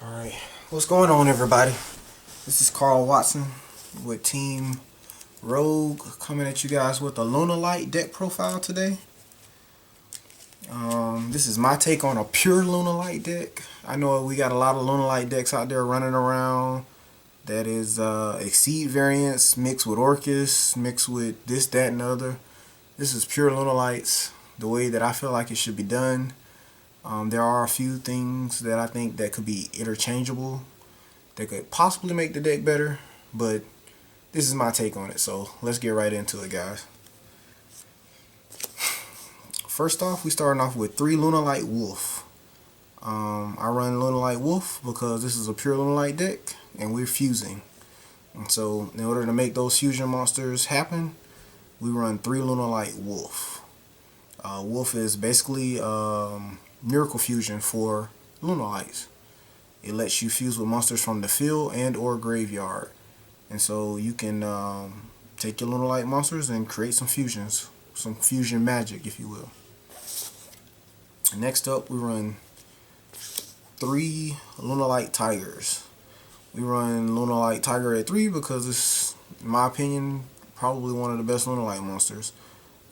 Alright, what's going on, everybody? This is Carl Watson with Team Rogue coming at you guys with a Lunalight deck profile today. This is my take on a pure Lunalight deck. I know we got a lot of Lunalight decks out there running around that is Exceed variants mixed with Orcus, mixed with this, that, and the other. This is pure Lunalights, the way that I feel like it should be done. There are a few things that I think that could be interchangeable that could possibly make the deck better, but this is my take on it, so let's get right into it, guys. First off, we starting off with 3 Lunalight Wolf. I run Lunalight Wolf because this is a pure Lunalight deck and we're fusing. And so in order to make those fusion monsters happen, we run 3 Lunalight Wolf. Wolf is basically miracle fusion for Lunalights. It lets you fuse with monsters from the field and or graveyard. And so you can take your Lunalight monsters and create some fusions. Some fusion magic, if you will. Next up, we run 3 Lunalight Tigers. We run Lunalight Tiger at 3 because it's, in my opinion, probably one of the best Lunalight monsters.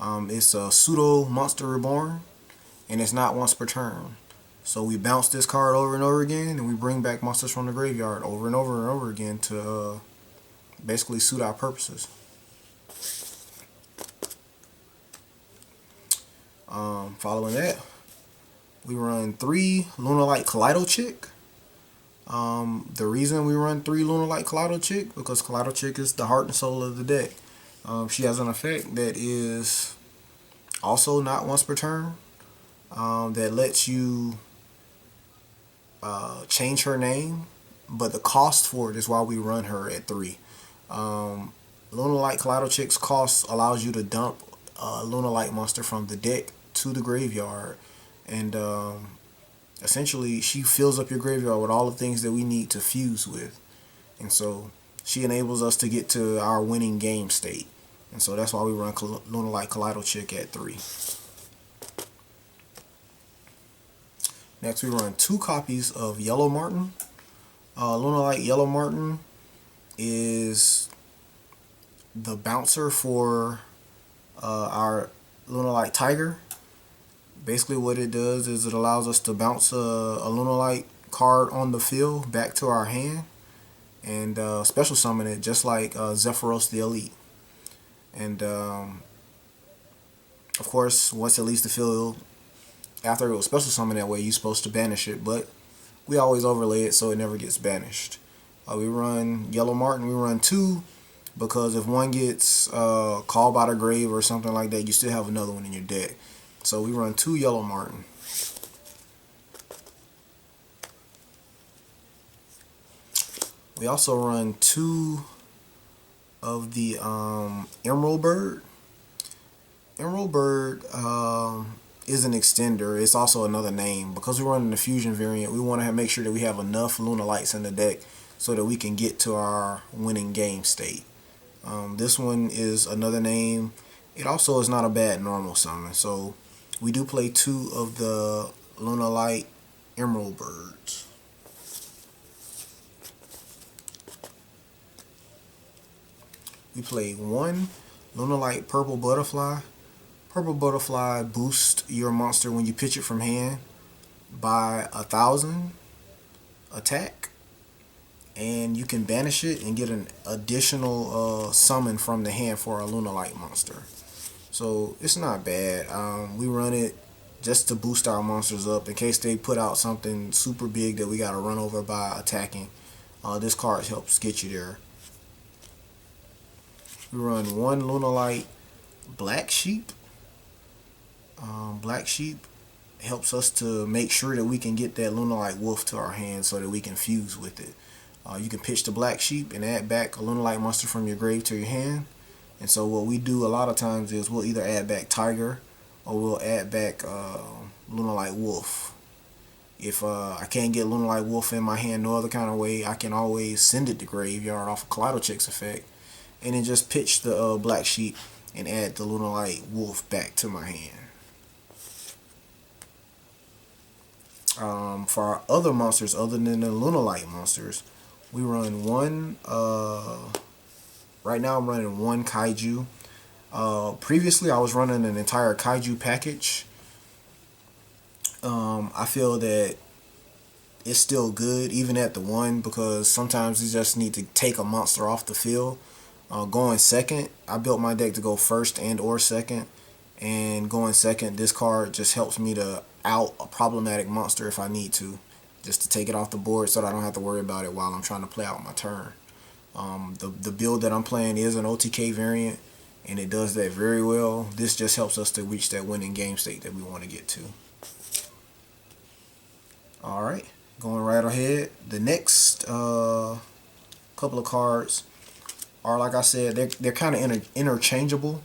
It's a pseudo monster reborn, and it's not once per turn. So we bounce this card over and over again, and we bring back monsters from the graveyard over and over and over again to basically suit our purposes. Following that, we run 3 Lunalight Kaleido Chick. The reason we run 3 Lunalight Kaleido Chick because Kaleido Chick is the heart and soul of the deck. She has an effect that is also not once per turn. That lets you change her name, but the cost for it is why we run her at 3. Lunalight Kaleido Chick's cost allows you to dump a Lunalight monster from the deck to the graveyard, and essentially she fills up your graveyard with all the things that we need to fuse with, and so she enables us to get to our winning game state, and so that's why we run Lunalight Kaleido Chick at 3. Next, we run 2 copies of Yellow Marten. Lunalight Yellow Marten is the bouncer for our Lunalight Tiger. Basically what it does is it allows us to bounce a Lunalight card on the field back to our hand and special summon it just like Zephyros the Elite. And of course, once it leaves the field, after it was special summon that way, you're supposed to banish it, but we always overlay it so it never gets banished. We run Yellow Marten, we run 2 because if one gets called by the grave or something like that, you still have another one in your deck. So we run 2 Yellow Marten. We also run 2 of the Emerald Bird. Emerald Bird is an extender. It's also another name. Because we're running the fusion variant, we want to make sure that we have enough Lunalights in the deck so that we can get to our winning game state. This one is another name. It also is not a bad normal summon. So we do play 2 of the Lunalight Emerald Birds. We play 1 Lunalight Purple Butterfly. Purple Butterfly boosts your monster when you pitch it from hand by 1,000 attack, and you can banish it and get an additional summon from the hand for a Lunalight monster. So it's not bad. We run it just to boost our monsters up in case they put out something super big that we gotta run over by attacking. This card helps get you there. We run 1 Lunalight Black Sheep. Black Sheep helps us to make sure that we can get that Lunalight Wolf to our hand so that we can fuse with it. You can pitch the Black Sheep and add back a Lunalight monster from your grave to your hand. And so what we do a lot of times is we'll either add back Tiger or we'll add back Lunalight Wolf. If I can't get Lunalight Wolf in my hand no other kind of way, I can always send it to graveyard off of Kaleido Chick's effect and then just pitch the Black Sheep and add the Lunalight Wolf back to my hand. For our other monsters, other than the Lunalight monsters, we run one. Right now, I'm running one kaiju. Previously, I was running an entire kaiju package. I feel that it's still good even at the one, because sometimes you just need to take a monster off the field. Going second, I built my deck to go first and or second, and going second, this card just helps me to out a problematic monster if I need to, just to take it off the board so that I don't have to worry about it while I'm trying to play out my turn. The build that I'm playing is an OTK variant, and it does that very well. This just helps us to reach that winning game state that we want to get to. Alright, going right ahead. The next couple of cards are, like I said, they're kind of interchangeable.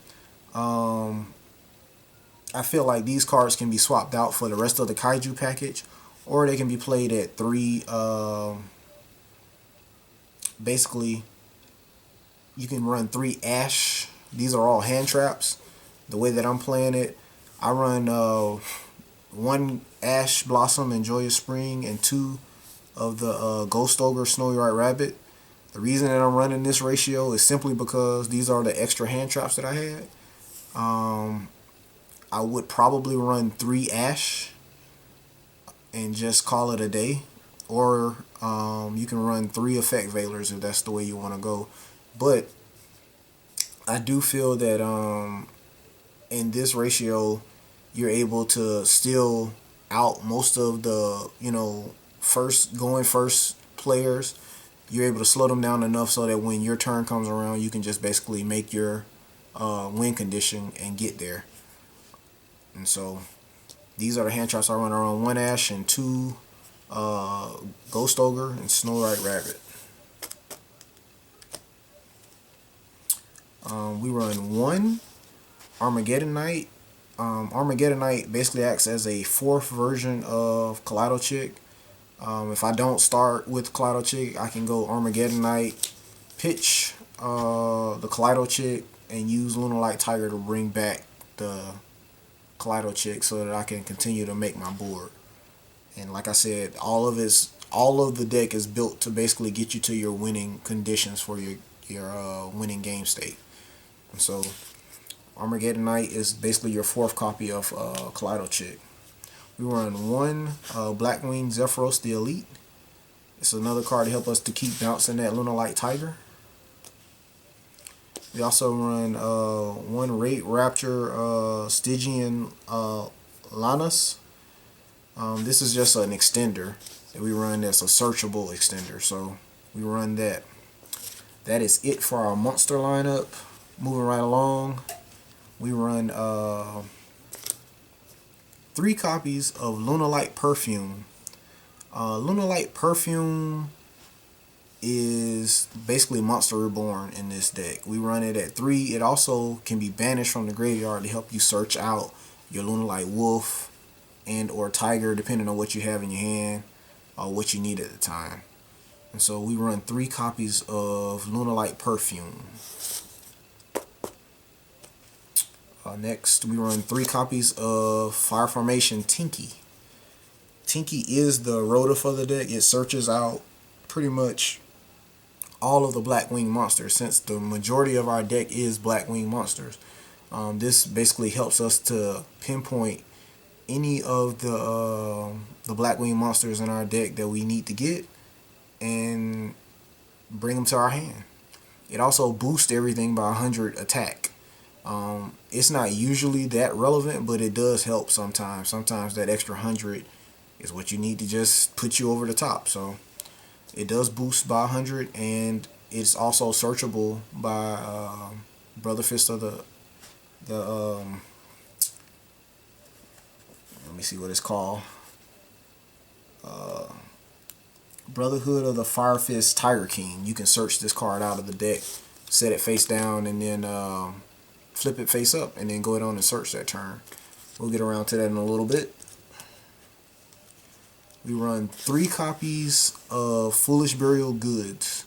I feel like these cards can be swapped out for the rest of the kaiju package, or they can be played at 3. Basically, you can run 3 Ash. These are all hand traps. The way that I'm playing it, I run 1 Ash Blossom and Joyous Spring and 2 of the Ghost Ogre Snowy White Rabbit. The reason that I'm running this ratio is simply because these are the extra hand traps that I had. I would probably run 3 Ash and just call it a day. Or you can run 3 Effect Veilers if that's the way you want to go. But I do feel that in this ratio, you're able to still out most of the, first players. You're able to slow them down enough so that when your turn comes around, you can just basically make your win condition and get there. And so these are the hand traps I run. Around 1 Ash and 2 Ghost Ogre and Snow White Rabbit. We run 1 Armageddon Knight. Armageddon Knight basically acts as a 4th version of Kaleido Chick. If I don't start with Kaleido Chick, I can go Armageddon Knight, pitch the Kaleido Chick, and use Lunalight Tiger to bring back the Kaleido Chick so that I can continue to make my board. And like I said, all of the deck is built to basically get you to your winning conditions for your winning game state. And so Armageddon Knight is basically your 4th copy of Kaleido Chick. We run 1 Blackwing Zephyros the Elite. It's another card to help us to keep bouncing that Lunalight Tiger. We also run 1 Rate Rapture Stygian Lanus. This is just an extender that we run that's a searchable extender, so we run that. That is it for our monster lineup. Moving right along, we run 3 copies of Lunalight Perfume. Lunalight Perfume is basically Monster Reborn in this deck. We run it at 3. It also can be banished from the graveyard to help you search out your Lunalight Wolf and or Tiger, depending on what you have in your hand or what you need at the time. And so we run 3 copies of Lunalight Perfume. Next, we run 3 copies of Fire Formation Tinky. Tinky is the rotor for the deck. It searches out pretty much all of the Blackwing monsters, since the majority of our deck is Blackwing monsters. This basically helps us to pinpoint any of the Blackwing monsters in our deck that we need to get and bring them to our hand. It also boosts everything by 100 attack. It's not usually that relevant, but it does help sometimes. Sometimes that extra 100 is what you need to just put you over the top. So it does boost by 100, and it's also searchable by Brother Fist of the let me see what it's called. Brotherhood of the Fire Fist Tiger King. You can search this card out of the deck, set it face down, and then flip it face up, and then go on and search that turn. We'll get around to that in a little bit. We run 3 copies of Foolish Burial Goods.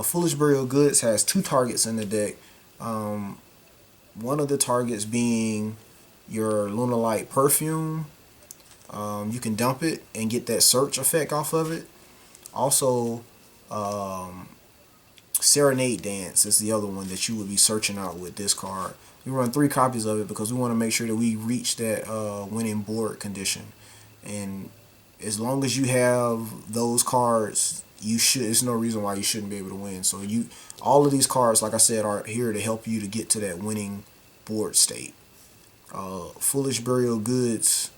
Foolish Burial Goods has 2 targets in the deck. One of the targets being your Lunalight Perfume, You can dump it and get that search effect off of it. Also, um, Serenade Dance is the other one that you would be searching out with this card. We run 3 copies of it because we want to make sure that we reach that winning board condition. And as long as you have those cards, you should. There's no reason why you shouldn't be able to win. So all of these cards, like I said, are here to help you to get to that winning board state. Foolish Burial Goods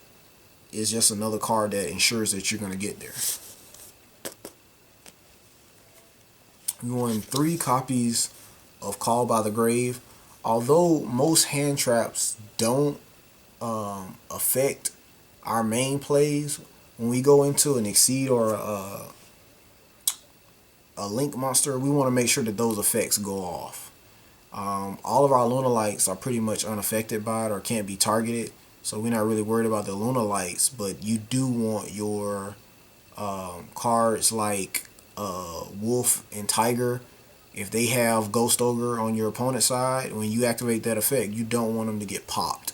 is just another card that ensures that you're going to get there. We won 3 copies of Call by the Grave. Although most hand traps don't affect our main plays, when we go into an Exceed or a Link monster, we want to make sure that those effects go off. All of our Lunalights are pretty much unaffected by it or can't be targeted, so we're not really worried about the Lunalights, but you do want your cards like Wolf and Tiger. If they have Ghost Ogre on your opponent's side, when you activate that effect, you don't want them to get popped.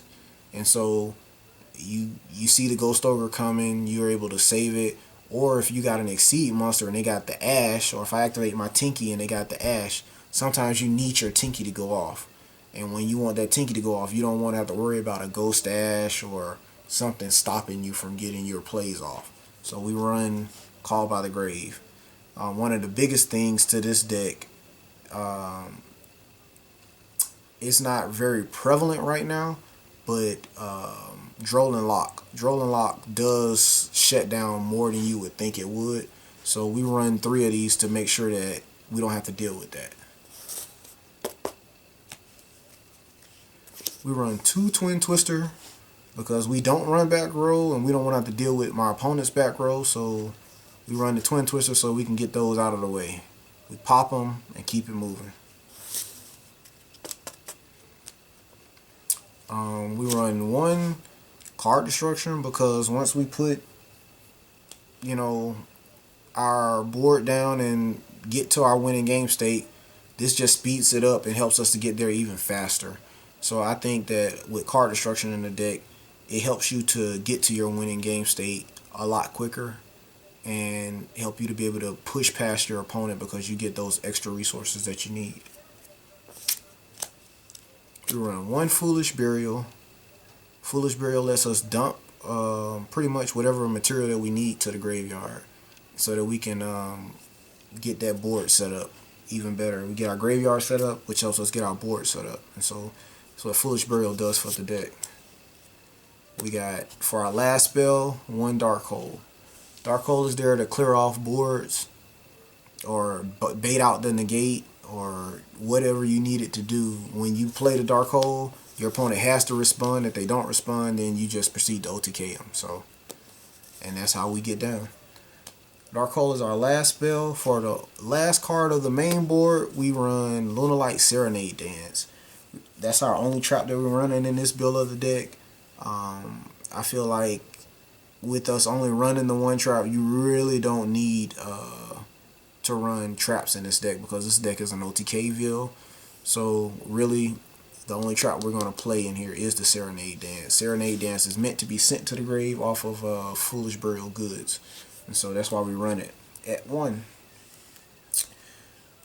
And so you see the Ghost Ogre coming, you're able to save it. Or if you got an Exceed monster and they got the Ash, or if I activate my Tinky and they got the Ash, sometimes you need your Tinky to go off. And when you want that Tinky to go off, you don't want to have to worry about a Ghost Ash or something stopping you from getting your plays off. So we run Call by the Grave. One of the biggest things to this deck, it's not very prevalent right now, but Drolling Lock. Drolling Lock does shut down more than you would think it would. So we run 3 of these to make sure that we don't have to deal with that. We run 2 Twin Twister because we don't run back row and we don't want to have to deal with my opponent's back row. So we run the Twin Twister so we can get those out of the way. We pop them and keep it moving. We run 1 card destruction because once we put, our board down and get to our winning game state, this just speeds it up and helps us to get there even faster. So I think that with card destruction in the deck, it helps you to get to your winning game state a lot quicker and help you to be able to push past your opponent because you get those extra resources that you need. We run 1 Foolish Burial. Foolish Burial lets us dump pretty much whatever material that we need to the graveyard so that we can get that board set up even better. We get our graveyard set up, which helps us get our board set up. And so that's what Foolish Burial does for the deck. We got, for our last spell, 1 Dark Hole. Dark Hole is there to clear off boards or bait out the negate or whatever you need it to do. When you play the Dark Hole, your opponent has to respond. If they don't respond, then you just proceed to OTK them. So, and that's how we get down. Dark Hole is our last spell. For the last card of the main board, we run Lunalight Serenade Dance. That's our only trap that we're running in this build of the deck. I feel like with us only running the 1 trap, you really don't need to run traps in this deck because this deck is an OTK-ville. So really, the only trap we're going to play in here is the Serenade Dance. Serenade Dance is meant to be sent to the grave off of Foolish Burial Goods. And so that's why we run it at 1.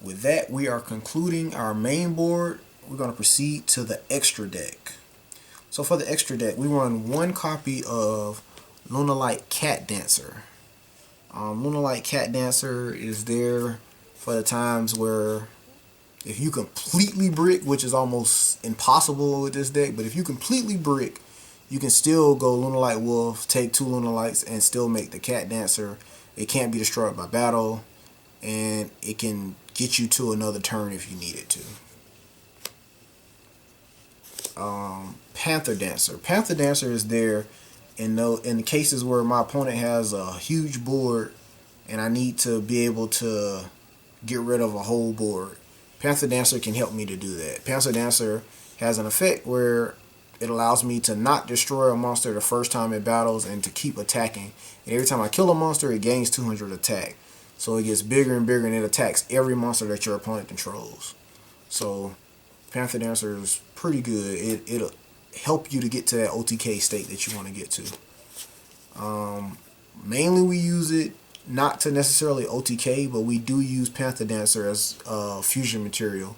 With that, we are concluding our main board. We're going to proceed to the extra deck. So for the extra deck, we run 1 copy of Lunalight Cat Dancer. Lunalight Cat Dancer is there for the times where if you completely brick, which is almost impossible with this deck, but if you completely brick, you can still go Lunalight Wolf, take 2 Lunalights, and still make the Cat Dancer. It can't be destroyed by battle, and it can get you to another turn if you need it to. Panther Dancer. Panther Dancer is there in the cases where my opponent has a huge board and I need to be able to get rid of a whole board. Panther Dancer can help me to do that. Panther Dancer has an effect where it allows me to not destroy a monster the first time it battles and to keep attacking. And every time I kill a monster, it gains 200 attack. So it gets bigger and bigger and it attacks every monster that your opponent controls. So Panther Dancer is pretty good. It'll help you to get to that OTK state that you want to get to. Mainly we use it not to necessarily OTK, but we do use Panther Dancer as fusion material.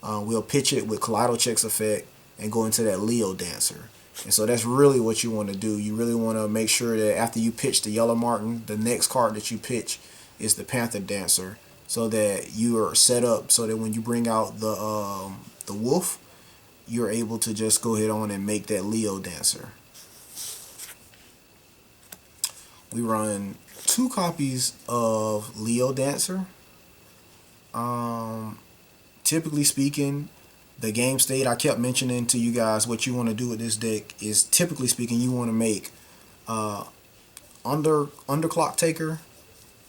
We'll pitch it with Kaleido Checks effect and go into that Leo Dancer. And so that's really what you want to do. You really want to make sure that after you pitch the Yellow Martin, the next card that you pitch is the Panther Dancer, so that you are set up so that when you bring out the wolf, you're able to just go ahead on and make that Leo Dancer. We run 2 copies of Leo Dancer. Typically speaking, the game state I kept mentioning to you guys, what you want to do with this deck is, typically speaking, you want to make Underclock Taker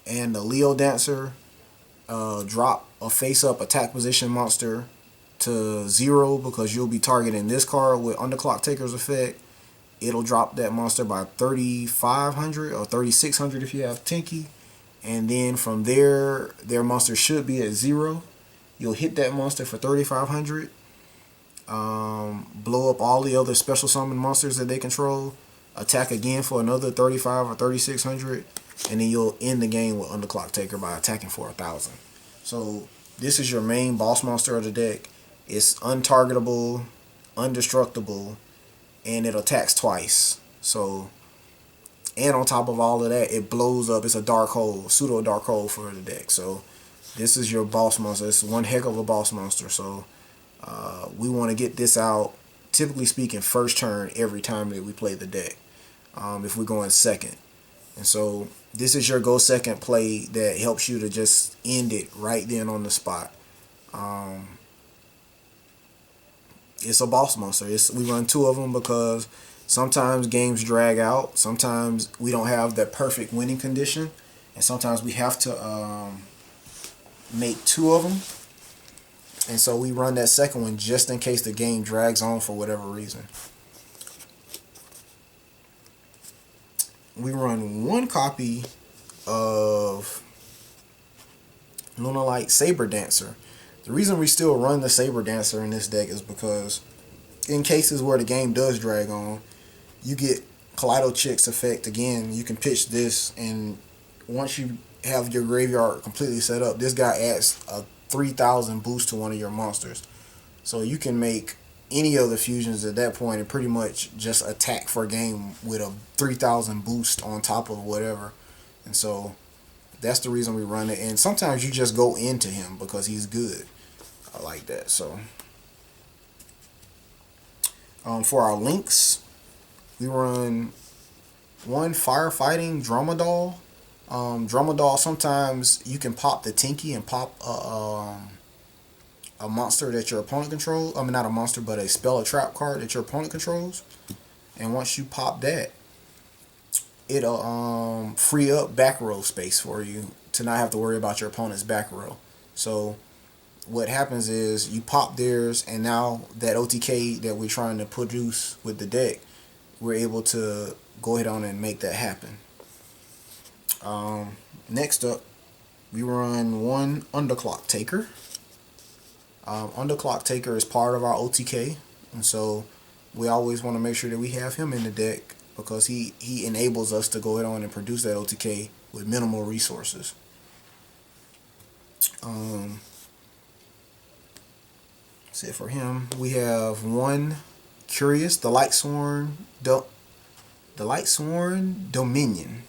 and the Leo Dancer drop a face-up attack position monster to 0, because you'll be targeting this card with Underclock Taker's effect. It'll drop that monster by 3,500 or 3,600 if you have Tinky. And then from there, their monster should be at 0. You'll hit that monster for 3,500. Blow up all the other special summon monsters that they control. Attack again for another 35 or 3,600. And then you'll end the game with Underclock Taker by attacking for 1,000. So this is your main boss monster of the deck. It's untargetable, undestructible, and it attacks twice. So, and on top of all of that, it blows up. It's a dark hole, pseudo dark hole for the deck. So this is your boss monster. It's one heck of a boss monster. So we want to get this out, typically speaking, first turn every time that we play the deck, if we're going second. And so this is your go second play that helps you to just end it right then on the spot. It's a boss monster. We run 2 of them because sometimes games drag out. Sometimes we don't have that perfect winning condition, and sometimes we have to make 2 of them. And so we run that second one just in case the game drags on for whatever reason. We run 1 copy of Lunalight Saber Dancer. The reason we still run the Saber Dancer in this deck is because in cases where the game does drag on, you get Kaleido Chicks effect again. You can pitch this, and once you have your graveyard completely set up, this guy adds a 3,000 boost to one of your monsters. So you can make any of the fusions at that point and pretty much just attack for a game with a 3,000 boost on top of whatever. And so that's the reason we run it. And sometimes you just go into him because he's good. I like that. So for our links, we run 1 firefighting Dromadol. Dromadol, sometimes you can pop the Tinky and pop a monster that your opponent controls. I mean, not a monster, but a spell or trap card that your opponent controls. And once you pop that, it'll free up back row space for you to not have to worry about your opponent's back row. So what happens is you pop theirs, and now that OTK that we're trying to produce with the deck, we're able to go ahead on and make that happen. Next up, we run 1 Underclock Taker. Underclock Taker is part of our OTK, and so we always want to make sure that we have him in the deck because he enables us to go ahead on and produce that OTK with minimal resources. That's it for him. We have 1 Curious, the Lightsworn Dominion.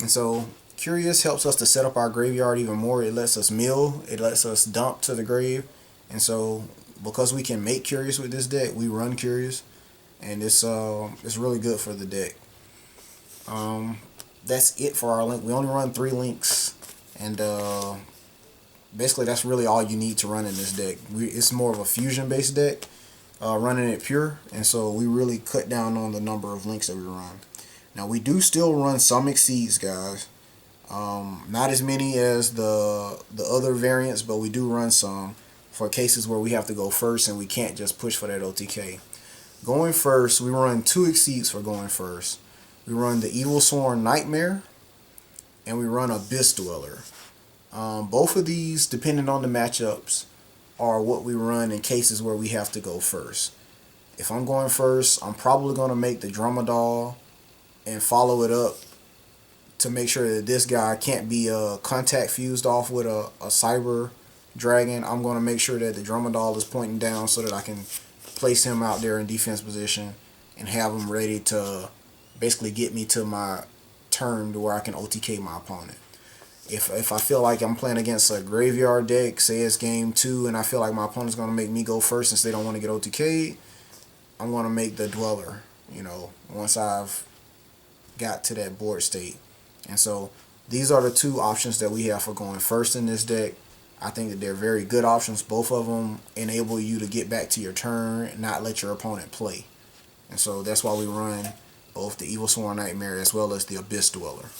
And so Curious helps us to set up our graveyard even more. It lets us mill, it lets us dump to the grave. And so because we can make Curious with this deck, we run Curious, and it's really good for the deck. That's it for our link. We only run 3 links, and basically that's really all you need to run in this deck. It's more of a fusion based deck, running it pure, and so we really cut down on the number of links that we run. Now we do still run some exceeds, guys. Not as many as the other variants, but we do run some for cases where we have to go first and we can't just push for that OTK. Going first, we run 2 exceeds for going first. We run the Evil Sworn Nightmare, and we run Abyss Dweller. Both of these, depending on the matchups, are what we run in cases where we have to go first. If I'm going first, I'm probably going to make the Dromadol and follow it up to make sure that this guy can't be contact fused off with a cyber dragon. I'm going to make sure that the Dromedal is pointing down so that I can place him out there in defense position and have him ready to basically get me to my turn to where I can OTK my opponent. If I feel like I'm playing against a graveyard deck, say it's game 2, and I feel like my opponent's going to make me go first since they don't want to get OTK'd, I'm going to make the Dweller, once I've got to that board state. And so these are the two options that we have for going first in this deck. I think that they're very good options. Both of them enable you to get back to your turn and not let your opponent play. And so that's why we run both the Evil Sworn Nightmare as well as the Abyss Dweller.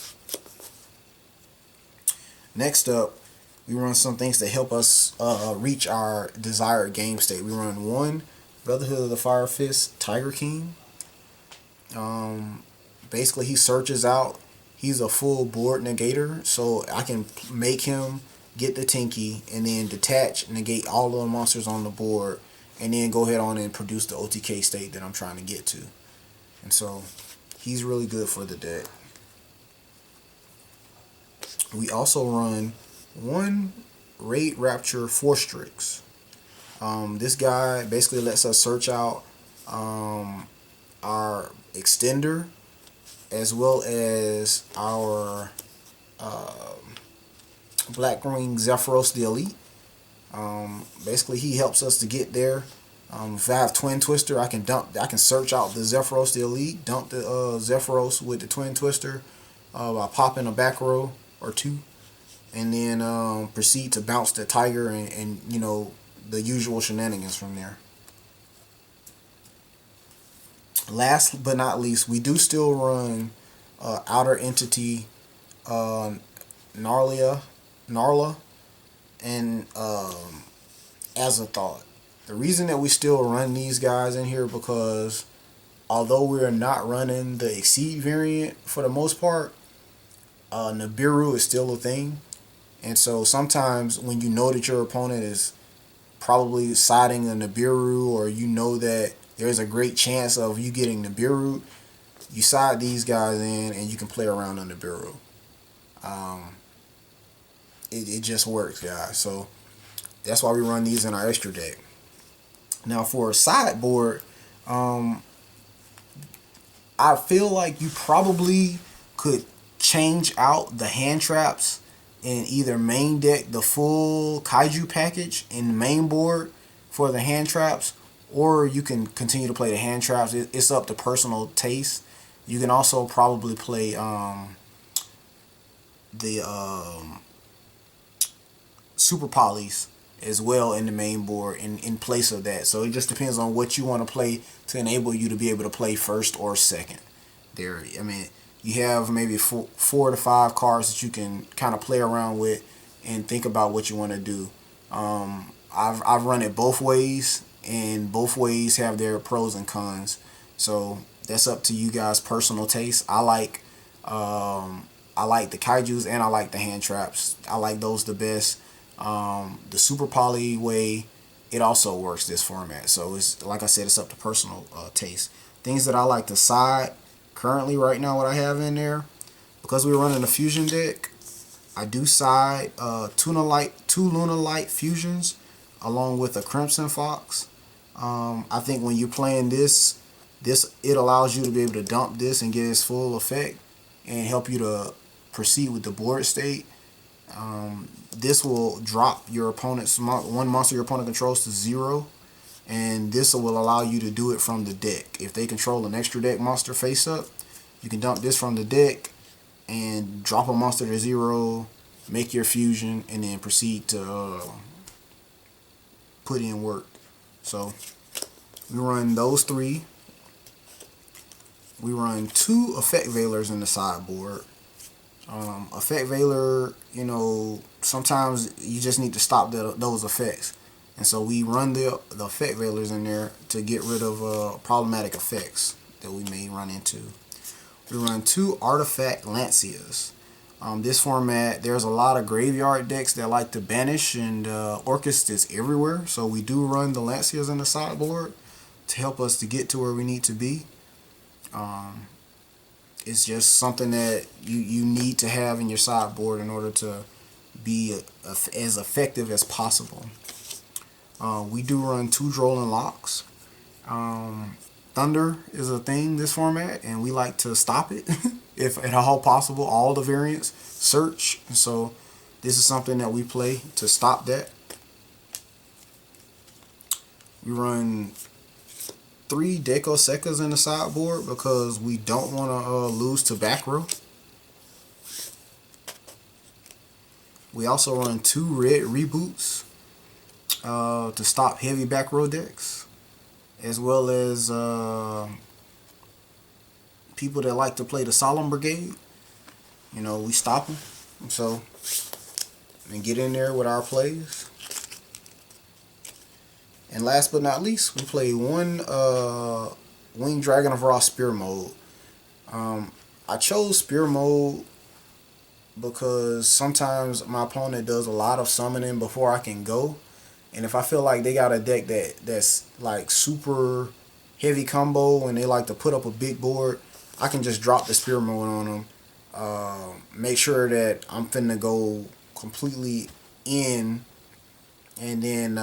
Next up, we run some things that help us reach our desired game state. We run 1 Brotherhood of the Fire Fist Tiger King. Basically, he searches out. He's a full board negator, so I can make him get the Tinky and then detach, negate all of the monsters on the board, and then go ahead on and produce the OTK state that I'm trying to get to. And so he's really good for the deck. We also run 1 Raid Rapture Forstrix. This guy basically lets us search out our extender as well as our Blackwing Zephyros the Elite. Basically, he helps us to get there. If I have Twin Twister, I can search out the Zephyros the Elite, dump the Zephyros with the Twin Twister by popping a back row or 2, and then proceed to bounce the Tiger and the usual shenanigans from there. Last but not least, we do still run Outer Entity, Narla, and Azathoth. The reason that we still run these guys in here because although we're not running the Exceed variant for the most part, Nibiru is still a thing. And so sometimes when you know that your opponent is probably siding a Nibiru, or you know that there's a great chance of you getting Nibiru, you side these guys in and you can play around on Nibiru. It just works, guys. So that's why we run these in our extra deck. Now for a sideboard, I feel like you probably could change out the hand traps and either main deck the full kaiju package in the main board for the hand traps, or you can continue to play the hand traps. It's up to personal taste. You can also probably play the super polys as well in the main board in place of that. So it just depends on what you want to play to enable you to be able to play first or second. There, I mean, you have maybe 4 to 5 cards that you can kind of play around with and think about what you want to do. I've run it both ways, and both ways have their pros and cons. So that's up to you guys' personal taste. I like the kaijus and I like the hand traps. I like those the best. The super poly way, it also works this format. So it's like I said, it's up to personal taste. Things that I like to side currently right now, what I have in there, because we're running a fusion deck, I do side two Lunalight fusions along with a Crimson Fox. I think when you're playing this it allows you to be able to dump this and get its full effect and help you to proceed with the board state. This will drop your opponent's one monster your opponent controls to 0, and this will allow you to do it from the deck. If they control an extra deck monster face up, you can dump this from the deck and drop a monster to 0, make your fusion, and then proceed to put in work. So we run those 3. We run 2 Effect Veilers in the sideboard. Effect Veiler, sometimes you just need to stop those effects. And so we run the Effect Veilers in there to get rid of problematic effects that we may run into. We run 2 Artifact Lancias. This format, there's a lot of graveyard decks that like to banish, and Orcust is everywhere. So we do run the Lancias in the sideboard to help us to get to where we need to be. It's just something that you need to have in your sideboard in order to be as effective as possible. We do run 2 Drolling Locks. Thunder is a thing this format, and we like to stop it if at all possible. All the variants search, so this is something that we play to stop that. We run 3 Deco Secas in the sideboard because we don't want to lose to back row. We also run 2 Red Reboots to stop heavy back row decks, as well as people that like to play the Solemn Brigade. You know, we stop them. So, and get in there with our plays. And last but not least, we play 1 Winged Dragon of Ra Spear mode. I chose Spear mode because sometimes my opponent does a lot of summoning before I can go. And if I feel like they got a deck that's like super heavy combo and they like to put up a big board, I can just drop the Spear mode on them. Make sure that I'm finna go completely in, and then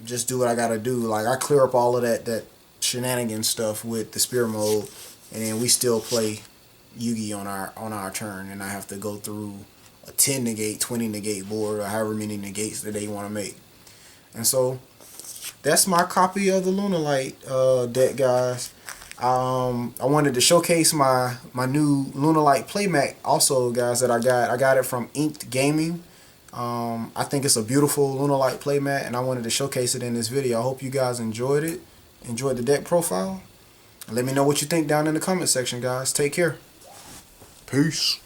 just do what I gotta do. Like, I clear up all of that shenanigan stuff with the Spear mode, and then we still play Yugi on our turn, and I have to go through a 10 negate, 20 negate board, or however many negates that they want to make. And so that's my copy of the Lunalight deck, guys. I wanted to showcase my new Lunalight playmat also, guys, that I got it from Inked Gaming. I think it's a beautiful Lunalight playmat, and I wanted to showcase it in this video. I hope you guys enjoyed it, enjoyed the deck profile. Let me know what you think down in the comment section, guys. Take care. Peace.